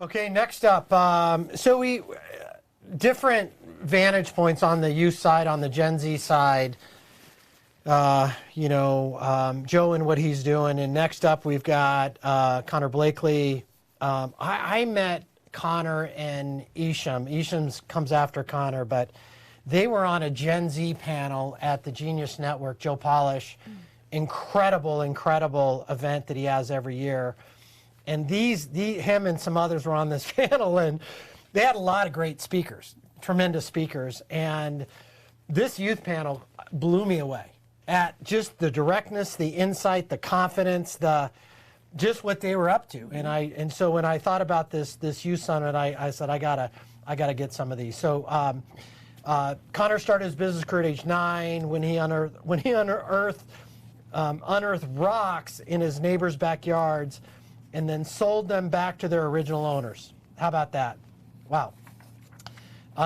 Okay, next up, different vantage points on the youth side, on the Gen Z side. Joe and what he's doing. And next up, we've got Connor Blakley. I met Connor and Isham. Isham's comes after Connor, but they were on a Gen Z panel at the Genius Network. Joe Polish, incredible event that he has every year. And him and some others were on this panel, and they had a lot of great speakers, tremendous speakers. And this youth panel blew me away at just the directness, the insight, the confidence, just what they were up to. And so when I thought about this youth summit, I said I gotta get some of these. So Connor started his business career at age 9 when he unearthed rocks in his neighbors' backyards, and then sold them back to their original owners. How about that? Wow.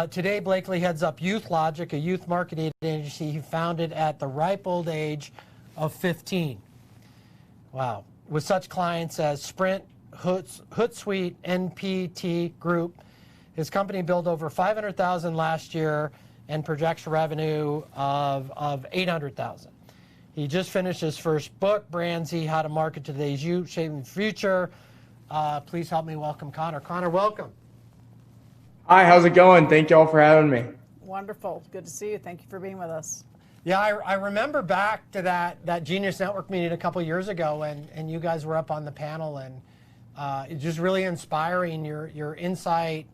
Today, Blakley heads up Youth Logic, a youth marketing agency he founded at the ripe old age of 15. Wow. With such clients as Sprint, Hootsuite, NPT Group. His company billed over $500,000 last year and projects revenue of $800,000. He just finished his first book, Brand Z, How to Market Today's Youth, Shaping the Future. Please help me welcome Connor. Connor, welcome. Hi, how's it going? Thank you all for having me. Wonderful. Good to see you. Thank you for being with us. Yeah, I remember back to that Genius Network meeting a couple years ago, and you guys were up on the panel, and it's just really inspiring, your insight,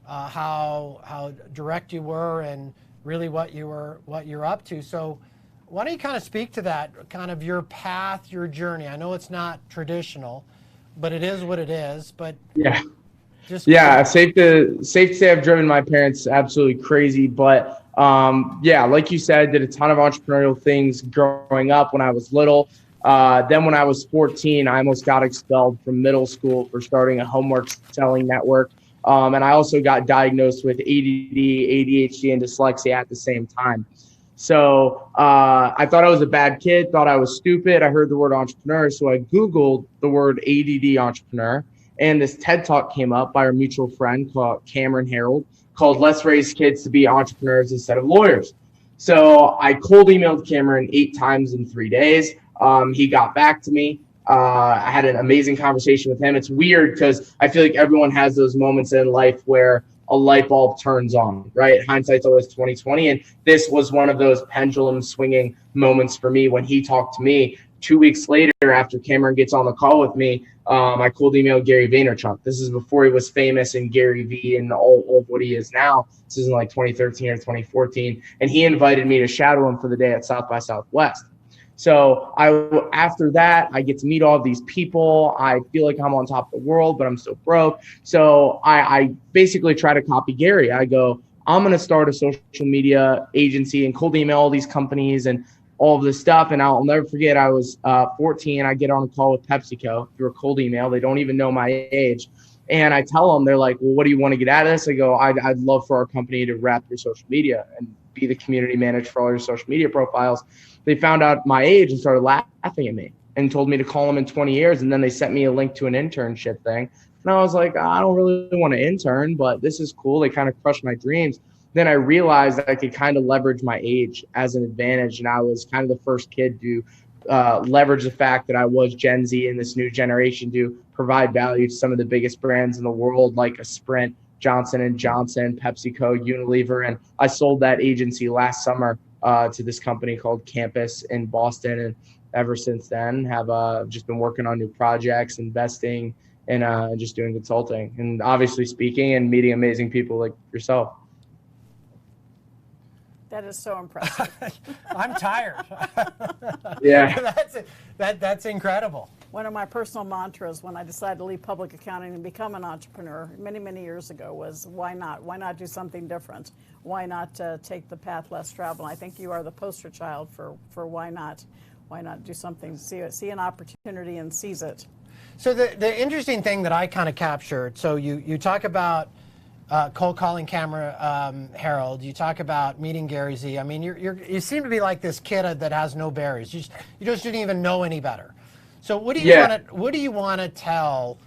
how direct you were, and really what you're up to. So why don't you kind of speak to that, kind of your path, your journey? I know it's not traditional, but it is what it is. But yeah, safe to say I've driven my parents absolutely crazy. But like you said, I did a ton of entrepreneurial things growing up when I was little. Then when I was 14, I almost got expelled from middle school for starting a homework selling network. And I also got diagnosed with ADD, ADHD, and dyslexia at the same time. So I thought I was a bad kid, thought I was stupid. I heard the word entrepreneur, so I Googled the word ADD entrepreneur, and this TED Talk came up by our mutual friend called Cameron Harold, called Let's Raise Kids to Be Entrepreneurs Instead of Lawyers. So I cold emailed Cameron 8 times in 3 days. He got back to me. I had an amazing conversation with him. It's weird because I feel like everyone has those moments in life where a light bulb turns on, right? Hindsight's always 20/20. And this was one of those pendulum swinging moments for me when he talked to me. 2 weeks later, after Cameron gets on the call with me, I cold emailed Gary Vaynerchuk. This is before he was famous and Gary V and all of what he is now. This is in like 2013 or 2014. And he invited me to shadow him for the day at South by Southwest. So after that, I get to meet all of these people. I feel like I'm on top of the world, but I'm still broke. So I basically try to copy Gary. I go, I'm going to start a social media agency and cold email all these companies and all of this stuff. And I'll never forget, I was 14. I get on a call with PepsiCo through a cold email. They don't even know my age. And I tell them, they're like, well, what do you want to get out of this? I go, I'd love for our company to wrap your social media and be the community manager for all your social media profiles. They found out my age and started laughing at me and told me to call them in 20 years. And then they sent me a link to an internship thing. And I was like, I don't really want to intern, but this is cool. They kind of crushed my dreams. Then I realized that I could kind of leverage my age as an advantage. And I was kind of the first kid to leverage the fact that I was Gen Z in this new generation to provide value to some of the biggest brands in the world, like a Sprint, Johnson & Johnson, PepsiCo, Unilever. And I sold that agency last summer to this company called Campus in Boston. And ever since then have just been working on new projects, investing, and just doing consulting. And obviously speaking and meeting amazing people like yourself. That is so impressive. I'm tired. Yeah. That's incredible. One of my personal mantras when I decided to leave public accounting and become an entrepreneur many years ago was, why not? Why not do something different? Why not take the path less traveled? I think you are the poster child for why not? Why not do something, see an opportunity and seize it? So the interesting thing that I kind of captured, so you talk about cold calling Cameron Harold, you talk about meeting Gary Z. I mean, you seem to be like this kid that has no barriers. You just didn't even know any better. So what do you want to tell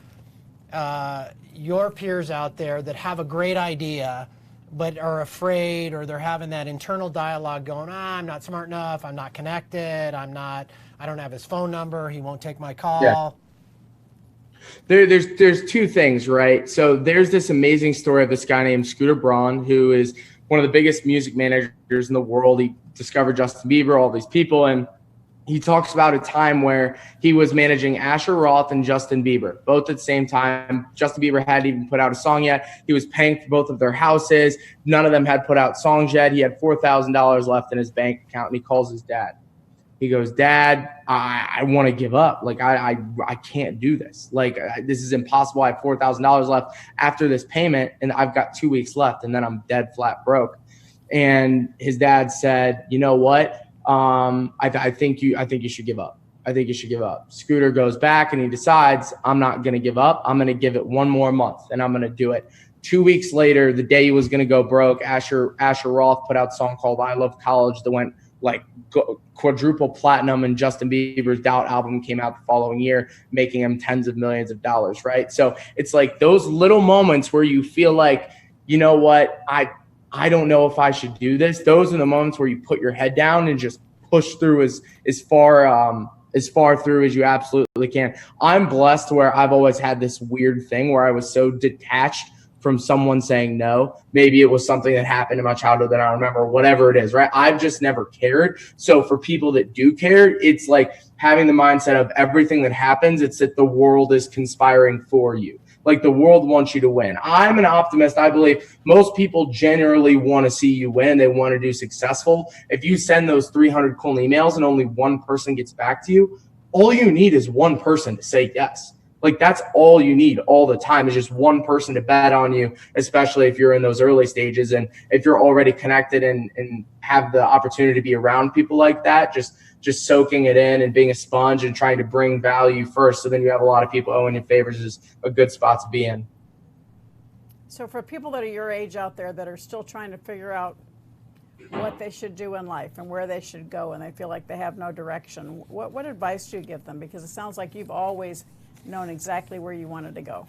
your peers out there that have a great idea but are afraid, or they're having that internal dialogue going, I'm not smart enough, I'm not connected, I don't have his phone number, he won't take my call? There's two things, right? So there's this amazing story of this guy named Scooter Braun, who is one of the biggest music managers in the world. He discovered Justin Bieber, all these people, and he talks about a time where he was managing Asher Roth and Justin Bieber, both at the same time. Justin Bieber hadn't even put out a song yet. He was paying for both of their houses. None of them had put out songs yet. He had $4,000 left in his bank account, and he calls his dad. He goes, Dad, I want to give up. Like, I can't do this. Like, this is impossible. I have $4,000 left after this payment, and I've got 2 weeks left, and then I'm dead flat broke. And his dad said, you know what? I think you should give up. I think you should give up. Scooter goes back and he decides, I'm not going to give up. I'm going to give it one more month and I'm going to do it. 2 weeks later, the day he was going to go broke, Asher Roth put out a song called I Love College that went like quadruple platinum, and Justin Bieber's Doubt album came out the following year, making him tens of millions of dollars, right? So it's like those little moments where you feel like, you know what, I don't know if I should do this. Those are the moments where you put your head down and just push through as far through as you absolutely can. I'm blessed where I've always had this weird thing where I was so detached from someone saying no. Maybe it was something that happened in my childhood that I don't remember, whatever it is, right? I've just never cared. So for people that do care, it's like having the mindset of everything that happens, it's that the world is conspiring for you. Like the world wants you to win. I'm an optimist. I believe most people generally want to see you win. They want to do successful. If you send those 300 cold emails and only one person gets back to you, all you need is one person to say yes. Like that's all you need all the time is just one person to bet on you, especially if you're in those early stages. And if you're already connected and have the opportunity to be around people like that, just soaking it in and being a sponge and trying to bring value first. So then you have a lot of people owing you favors is a good spot to be in. So for people that are your age out there that are still trying to figure out what they should do in life and where they should go, and they feel like they have no direction, what advice do you give them? Because it sounds like you've always known exactly where you wanted to go.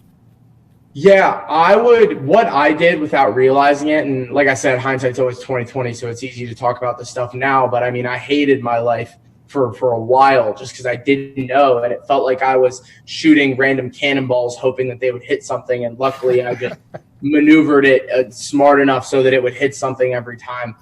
Yeah, what I did without realizing it, and like I said, hindsight's always 20/20, so it's easy to talk about this stuff now, but I mean, I hated my life for a while just because I didn't know, and it felt like I was shooting random cannonballs hoping that they would hit something, and luckily I just maneuvered it smart enough so that it would hit something every time.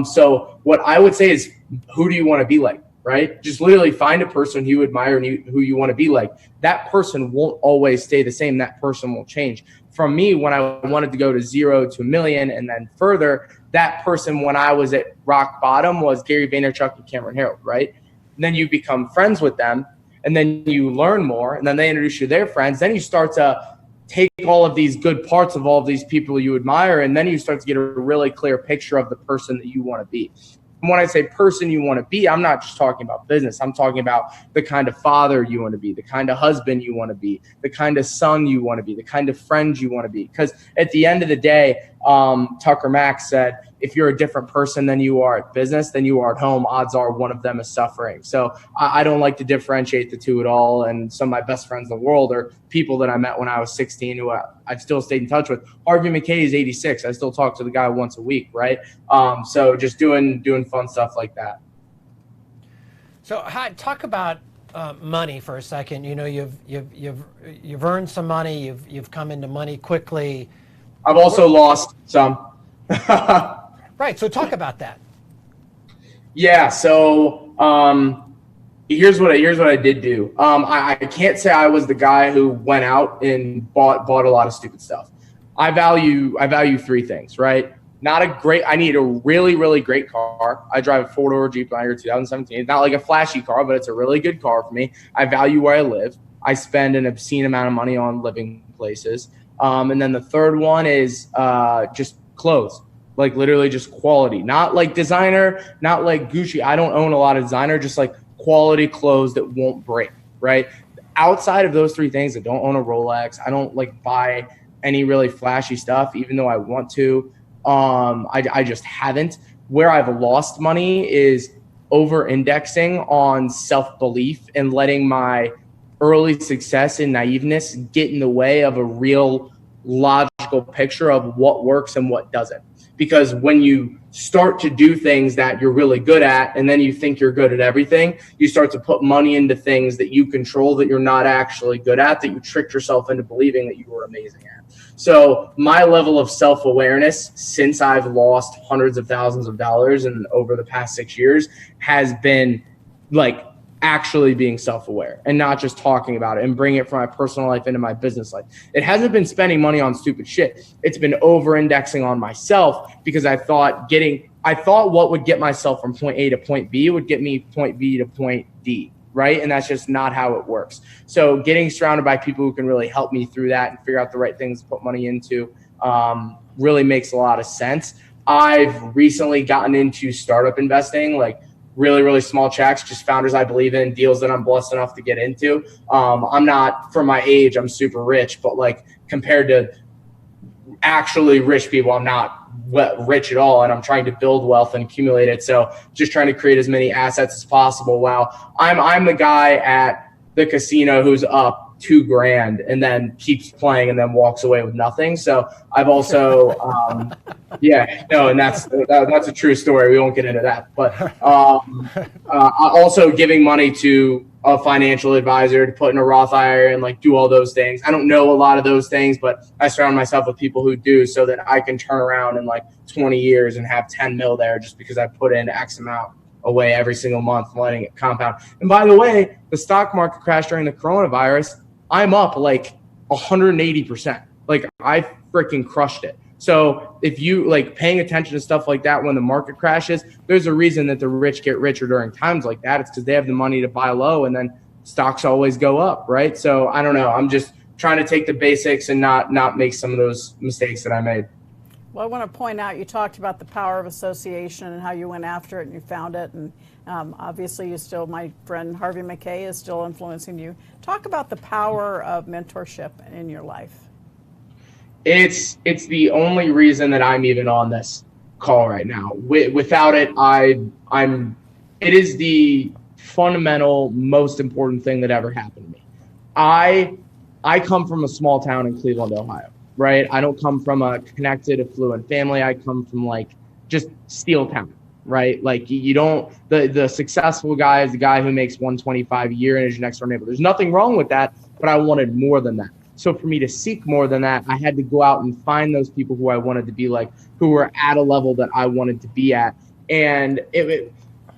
So what I would say is, who do you want to be like? Right? Just literally find a person who you admire and who you want to be like. That person won't always stay the same. That person will change. From me, when I wanted to go to 0 to a million and then further, that person when I was at rock bottom was Gary Vaynerchuk and Cameron Herold, right? And then you become friends with them and then you learn more and then they introduce you to their friends. Then you start to take all of these good parts of all of these people you admire and then you start to get a really clear picture of the person that you want to be. And when I say person you want to be, I'm not just talking about business. I'm talking about the kind of father you want to be, the kind of husband you want to be, the kind of son you want to be, the kind of friend you want to be. Because at the end of the day, Tucker Max said, if you're a different person than you are at business, than you are at home, odds are one of them is suffering. So I don't like to differentiate the two at all. And some of my best friends in the world are people that I met when I was 16 who I've still stayed in touch with. Harvey McKay is 86. I still talk to the guy once a week, right? So just doing fun stuff like that. So talk about money for a second. You know, you've earned some money. You've come into money quickly. I've also lost some. Right. So talk about that. Yeah. So here's what I did do. I can't say I was the guy who went out and bought a lot of stupid stuff. I value three things, right? I need a really, really great car. I drive a 4-door Jeep Wrangler 2017. It's not like a flashy car, but it's a really good car for me. I value where I live. I spend an obscene amount of money on living places. And then the third one is just clothes. Like literally just quality, not like designer, not like Gucci. I don't own a lot of designer, just like quality clothes that won't break, right? Outside of those three things, I don't own a Rolex. I don't like buy any really flashy stuff, even though I want to. I just haven't. Where I've lost money is over indexing on self-belief and letting my early success and naiveness get in the way of a real logical picture of what works and what doesn't. Because when you start to do things that you're really good at, and then you think you're good at everything, you start to put money into things that you control that you're not actually good at, that you tricked yourself into believing that you were amazing at. So my level of self-awareness since I've lost hundreds of thousands of dollars and over the past 6 years has been like actually being self-aware and not just talking about it and bringing it from my personal life into my business life. It hasn't been spending money on stupid shit. It's been over-indexing on myself because I thought what would get myself from point A to point B would get me point B to point D, right? And that's just not how it works. So getting surrounded by people who can really help me through that and figure out the right things to put money into really makes a lot of sense. I've recently gotten into startup investing, like really, really small checks, just founders I believe in, deals that I'm blessed enough to get into. I'm not, for my age, I'm super rich, but like compared to actually rich people, I'm not rich at all, and I'm trying to build wealth and accumulate it. So just trying to create as many assets as possible. While I'm the guy at the casino who's up $2,000 and then keeps playing and then walks away with nothing. So I've also, and that's a true story. We won't get into that, but also giving money to a financial advisor to put in a Roth IRA and like do all those things. I don't know a lot of those things, but I surround myself with people who do, so that I can turn around in like 20 years and have 10 mil there just because I put in X amount away every single month, letting it compound. And by the way, the stock market crashed during the coronavirus. I'm up like 180%. Like I freaking crushed it. So if you like paying attention to stuff like that when the market crashes, there's a reason that the rich get richer during times like that. It's because they have the money to buy low, and then stocks always go up, right? So I don't know. I'm just trying to take the basics and not make some of those mistakes that I made. Well, I want to point out, you talked about the power of association and how you went after it and you found it. And obviously my friend Harvey McKay is still influencing you. Talk about the power of mentorship in your life. It's the only reason that I'm even on this call right now. Without it, it is the fundamental, most important thing that ever happened to me. I come from a small town in Cleveland, Ohio. Right? I don't come from a connected, affluent family. I come from like just steel town, right? Like you don't, the successful guy is the guy who makes $125 a year and is your next door neighbor. There's nothing wrong with that, but I wanted more than that. So for me to seek more than that, I had to go out and find those people who I wanted to be like, who were at a level that I wanted to be at. And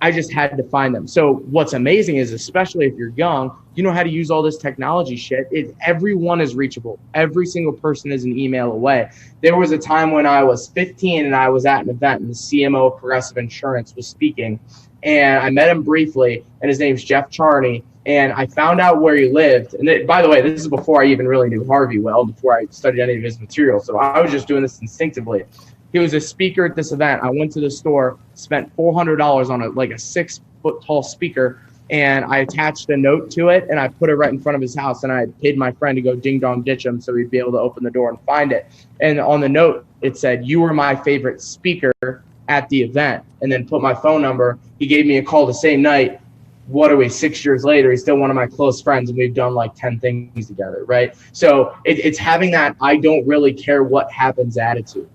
I just had to find them. So what's amazing is, especially if you're young, you know how to use all this technology shit. Everyone is reachable. Every single person is an email away. There was a time when I was 15 and I was at an event and the CMO of Progressive Insurance was speaking. And I met him briefly, and his name's Jeff Charney. And I found out where he lived. And by the way, this is before I even really knew Harvey well, before I studied any of his material. So I was just doing this instinctively. He was a speaker at this event. I went to the store, spent $400 on a 6-foot tall speaker, and I attached a note to it, and I put it right in front of his house, and I paid my friend to go ding dong ditch him so he'd be able to open the door and find it. And on the note, it said, "You were my favorite speaker at the event," and then put my phone number. He gave me a call the same night. What are we, 6 years later? He's still one of my close friends, and we've done like 10 things together, right? So it's having that I don't really care what happens attitude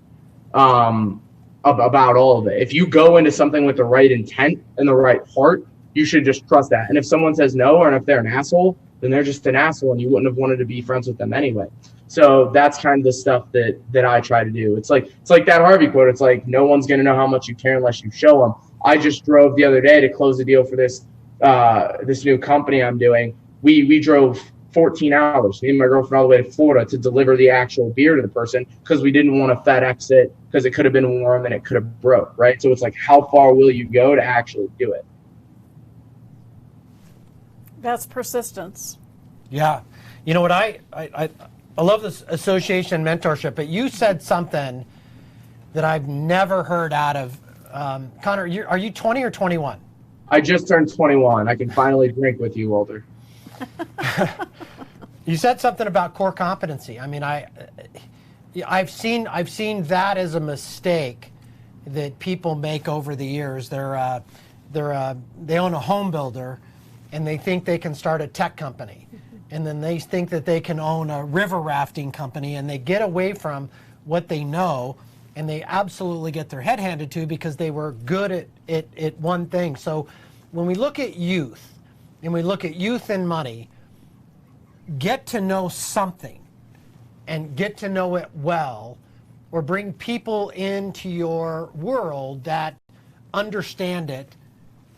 about all of it. If you go into something with the right intent and the right heart, you should just trust that. And if someone says no, or if they're an asshole, then they're just an asshole, and you wouldn't have wanted to be friends with them anyway. So that's kind of the stuff that I try to do. It's like that Harvey quote. It's like, no one's going to know how much you care unless you show them. I just drove the other day to close the deal for this new company I'm doing. We drove 14 hours, me and my girlfriend, all the way to Florida to deliver the actual beer to the person, because we didn't want to FedEx it, because it could have been warm and it could have broke, right? So it's like, how far will you go to actually do it? That's persistence. Yeah. You know what, I love this association mentorship, but you said something that I've never heard out of, Connor, are you 20 or 21? I just turned 21. I can finally drink with you, Walter. You said something about core competency. I mean, I've seen that as a mistake that people make over the years. They own a home builder, and they think they can start a tech company. and then they think that they can own a river rafting company, and they get away from what they know, and they absolutely get their head handed to because they were good at one thing. So when we look at youth, and we look at youth and money, get to know something and get to know it well, or bring people into your world that understand it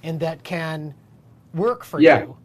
and that can work for you.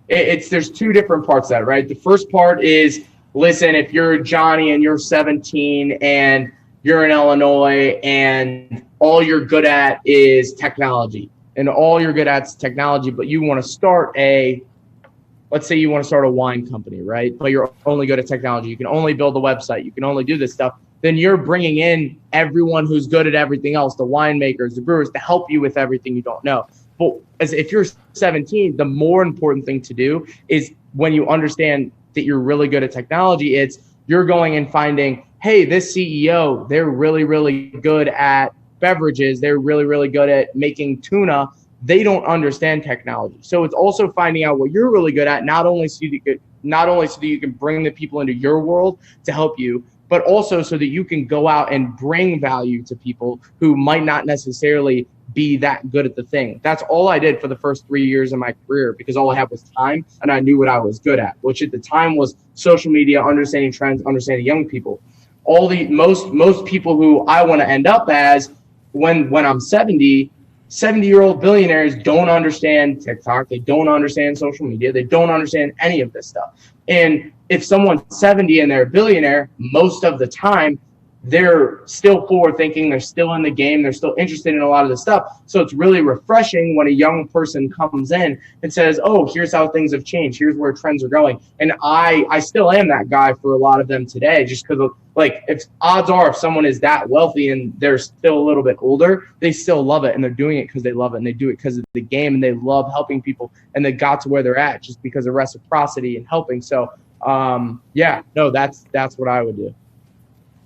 There's two different parts of that, right? The first part is, listen, if you're Johnny and you're 17 and you're in Illinois and all you're good at is technology, and all you're good at is technology, but you want to start let's say you want to start a wine company, right? But you're only good at technology. You can only build a website. You can only do this stuff. Then you're bringing in everyone who's good at everything else, the winemakers, the brewers, to help you with everything you don't know. But if you're 17, the more important thing to do is, when you understand that you're really good at technology, it's you're going and finding, hey, this CEO, they're really, really good at beverages. They're really, really good at making tuna. They don't understand technology. So it's also finding out what you're really good at, not only so that you can bring the people into your world to help you, but also so that you can go out and bring value to people who might not necessarily be that good at the thing. That's all I did for the first 3 years of my career, because all I had was time and I knew what I was good at, which at the time was social media, understanding trends, understanding young people. Most people who I want to end up as when I'm 70-year-old billionaires don't understand TikTok. They don't understand social media. They don't understand any of this stuff. And if someone's 70 and they're a billionaire, most of the time, they're still forward thinking. They're still in the game. They're still interested in a lot of this stuff. So it's really refreshing when a young person comes in and says, oh, here's how things have changed. Here's where trends are going. And I still am that guy for a lot of them today, just because if odds are, if someone is that wealthy and they're still a little bit older, they still love it, and they're doing it because they love it, and they do it because of the game, and they love helping people, and they got to where they're at just because of reciprocity and helping. So that's what I would do.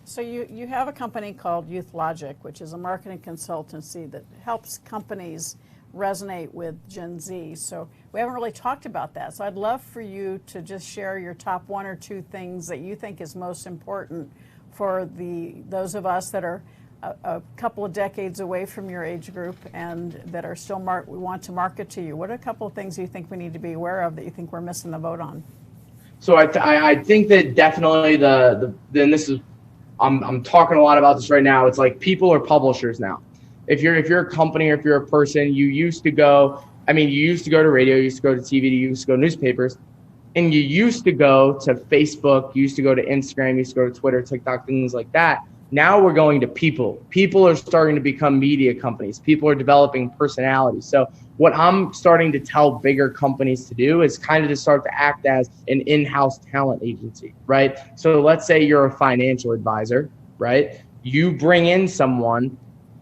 So you have a company called Youth Logic, which is a marketing consultancy that helps companies resonate with Gen Z. So we haven't really talked about that. So I'd love for you to just share your top 1 or 2 things that you think is most important for those of us that are a couple of decades away from your age group and that are still we want to market to you. What are a couple of things you think we need to be aware of that you think we're missing the boat on? So I think that definitely I'm talking a lot about this right now. It's like people are publishers now. If you're a company or if you're a person, you used to go to radio, you used to go to TV, you used to go to newspapers, and you used to go to Facebook, you used to go to Instagram, you used to go to Twitter, TikTok, things like that. Now we're going to people. People are starting to become media companies. People are developing personalities. So what I'm starting to tell bigger companies to do is kind of to start to act as an in-house talent agency, right? So let's say you're a financial advisor, right? You bring in someone.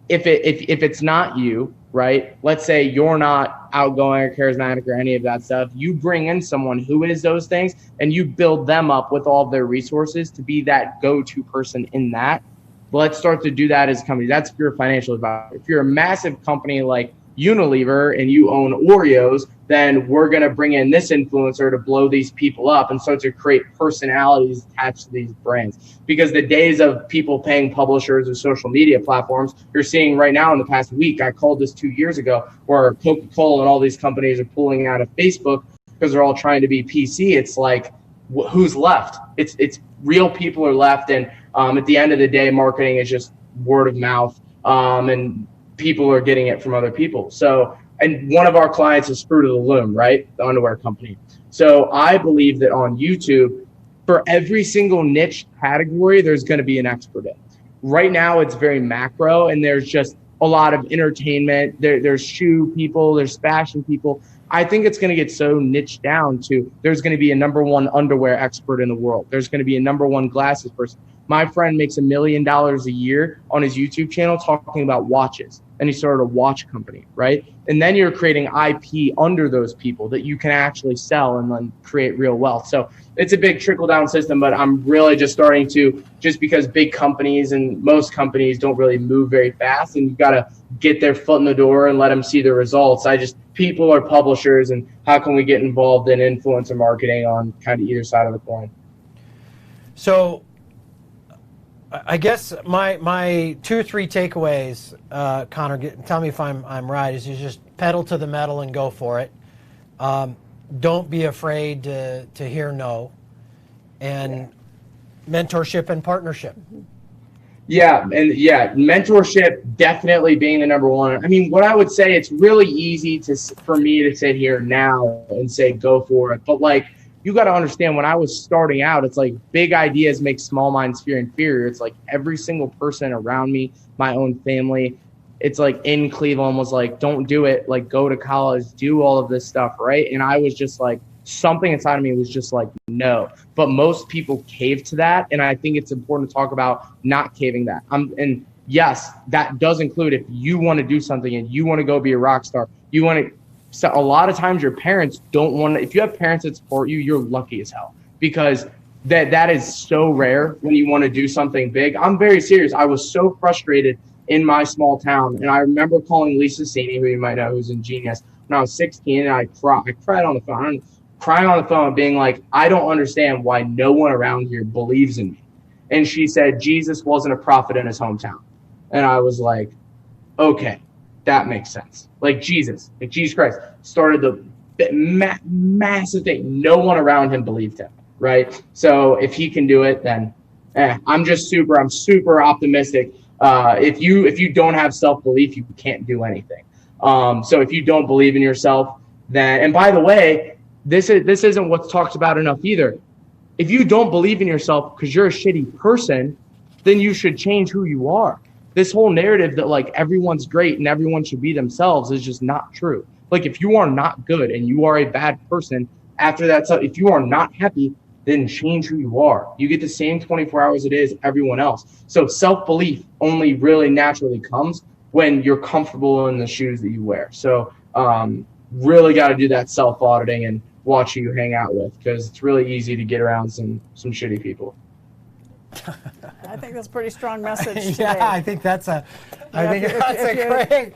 If it's not you, right? Let's say you're not outgoing or charismatic or any of that stuff. You bring in someone who is those things, and you build them up with all of their resources to be that go-to person in that. Let's start to do that as a company. That's if you're a financial advisor. If you're a massive company like Unilever and you own Oreos, then we're going to bring in this influencer to blow these people up and start to create personalities attached to these brands. Because the days of people paying publishers or social media platforms, you're seeing right now in the past week, I called this 2 years ago, where Coca-Cola and all these companies are pulling out of Facebook because they're all trying to be PC. It's like, who's left? It's real people are left. And at the end of the day, marketing is just word of mouth. And people are getting it from other people. So, and one of our clients is Fruit of the Loom, right? The underwear company. So I believe that on YouTube, for every single niche category, there's going to be an expert in. Right now, it's very macro, and there's just a lot of entertainment. There's shoe people, there's fashion people. I think it's going to get so niched down to there's going to be a number 1 underwear expert in the world. There's going to be a number 1 glasses person. My friend makes $1 million a year on his YouTube channel talking about watches, and he started a watch company, right? And then you're creating IP under those people that you can actually sell and then create real wealth. So it's a big trickle down system, but I'm really just starting to, just because big companies and most companies don't really move very fast, and you've got to get their foot in the door and let them see the results. People are publishers, and how can we get involved in influencer marketing on kind of either side of the coin? So I guess my 2 or 3 takeaways, Connor, tell me if I'm right, is you just pedal to the metal and go for it. Don't be afraid to hear no. And mentorship and partnership. Mentorship definitely being the number one. I mean, what I would say, it's really easy for me to sit here now and say go for it, but like, you got to understand, when I was starting out, it's like big ideas make small minds feel inferior. It's like every single person around me, my own family, it's like in Cleveland was like, don't do it. Like, go to college, do all of this stuff, right? And I was just like, something inside of me was just like, no. But most people cave to that, and I think it's important to talk about not caving that. And yes, that does include if you want to do something and you want to go be a rock star, you want to. So a lot of times your parents don't want to, if you have parents that support you, you're lucky as hell, because that is so rare when you want to do something big. I'm very serious. I was so frustrated in my small town. And I remember calling Lisa Saney, who you might know, who's in Genius, when I was 16, and I cried on the phone, being like, I don't understand why no one around here believes in me. And she said, Jesus wasn't a prophet in his hometown. And I was like, okay, that makes sense. Like Jesus Christ started the massive thing. No one around him believed him, right? So if he can do it, then I'm super optimistic. If you don't have self-belief, you can't do anything. So if you don't believe in yourself, then, and by the way, this isn't what's talked about enough either. If you don't believe in yourself because you're a shitty person, then you should change who you are. This whole narrative that like everyone's great and everyone should be themselves is just not true. Like, if you are not good and you are a bad person, after that, so if you are not happy, then change who you are. You get the same 24 hours it is everyone else. So self-belief only really naturally comes when you're comfortable in the shoes that you wear. So really got to do that self-auditing and watch who you hang out with, because it's really easy to get around some shitty people. I think that's a pretty strong message today. Yeah, I think that's great.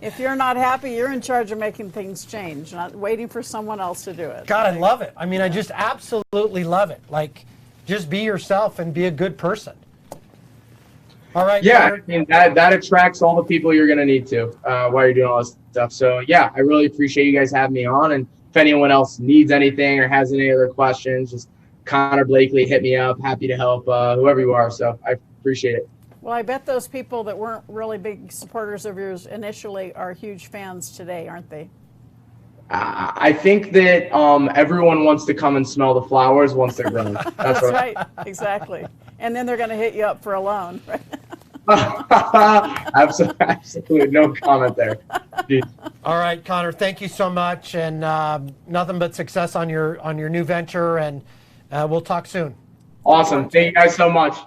If you're not happy, you're in charge of making things change, not waiting for someone else to do it. God, I love it. I mean, I just absolutely love it. Like, just be yourself and be a good person. All right. Yeah, I mean, that attracts all the people you're going to need to while you're doing all this stuff. So, yeah, I really appreciate you guys having me on. And if anyone else needs anything or has any other questions, just Connor Blakley, hit me up. Happy to help whoever you are. So I appreciate it. Well, I bet those people that weren't really big supporters of yours initially are huge fans today, aren't they? I think that everyone wants to come and smell the flowers once they're grown. That's right. Exactly. And then they're going to hit you up for a loan. Right? Absolutely. No comment there. Jeez. All right, Connor, thank you so much. And nothing but success on your new venture. And we'll talk soon. Awesome. Thank you guys so much.